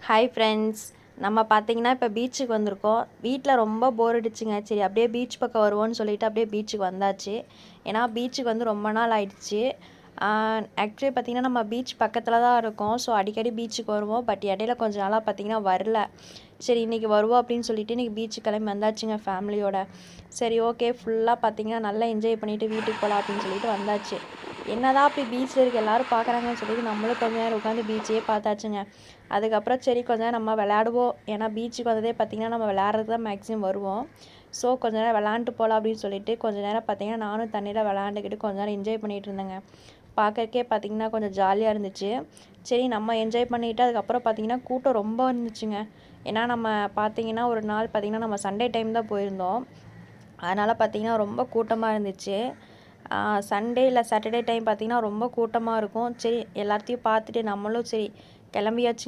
Hi friends, நம்ம பார்த்தீங்கன்னா இப்போ பீச்சுக்கு வந்திருக்கோம். வீட்டில் ரொம்ப போர் அடிச்சுங்க. சரி அப்படியே பீச் பக்கம் வருவோம்னு சொல்லிட்டு அப்படியே பீச்சுக்கு வந்தாச்சு. ஏன்னா பீச்சுக்கு வந்து ரொம்ப நாள் ஆயிடுச்சு. ஆக்சுவலி பார்த்திங்கன்னா நம்ம பீச் பக்கத்தில் தான் இருக்கோம். ஸோ அடிக்கடி பீச்சுக்கு வருவோம். பட் இடையில கொஞ்ச நாளாக பார்த்திங்கன்னா வரல. சரி இன்றைக்கி வருவோம் அப்படின்னு சொல்லிட்டு இன்றைக்கி பீச்சுக்கு கிளம்பி வந்தாச்சுங்க ஃபேமிலியோட. சரி ஓகே, ஃபுல்லாக பார்த்திங்கன்னா நல்லா என்ஜாய் பண்ணிவிட்டு வீட்டுக்கு போகலாம் அப்படின்னு சொல்லிட்டு வந்தாச்சு. என்னதான் அப்படி பீச்சில் இருக்க எல்லோரும் பார்க்குறாங்கன்னு சொல்லிட்டு நம்மளும் கொஞ்சம் நேரம் உட்காந்து பீச்சையே பார்த்தாச்சுங்க. அதுக்கப்புறம் சரி கொஞ்ச நேரம் நம்ம விளையாடுவோம். ஏன்னா பீச்சுக்கு வந்ததே பார்த்திங்கன்னா நம்ம விளையாடுறதுக்கு தான் மேக்ஸிமம் வருவோம். ஸோ கொஞ்ச நேரம் விளையாண்டுட்டு போகலாம் அப்படின்னு சொல்லிட்டு கொஞ்சம் நேரம் பார்த்திங்கன்னா நானும் தண்ணியில் விளையாண்டுக்கிட்டு கொஞ்ச நேரம் என்ஜாய் பண்ணிகிட்டு இருந்தேங்க. பார்க்கறக்கே பார்த்திங்கன்னா கொஞ்சம் ஜாலியாக இருந்துச்சு. சரி நம்ம என்ஜாய் பண்ணிவிட்டு அதுக்கப்புறம் பார்த்திங்கன்னா கூட்டம் ரொம்ப இருந்துச்சுங்க. ஏன்னா நம்ம பார்த்திங்கன்னா ஒரு நாள் பார்த்திங்கன்னா நம்ம சண்டே டைம் தான் போயிருந்தோம். அதனால் பார்த்திங்கன்னா ரொம்ப கூட்டமாக இருந்துச்சு. சண்டே இல்லை சாட்டர்டே டைம் பார்த்திங்கன்னா ரொம்ப கூட்டமாக இருக்கும். சரி எல்லாத்தையும் பார்த்துட்டு நம்மளும் சரி கிளம்பியாச்சுங்க.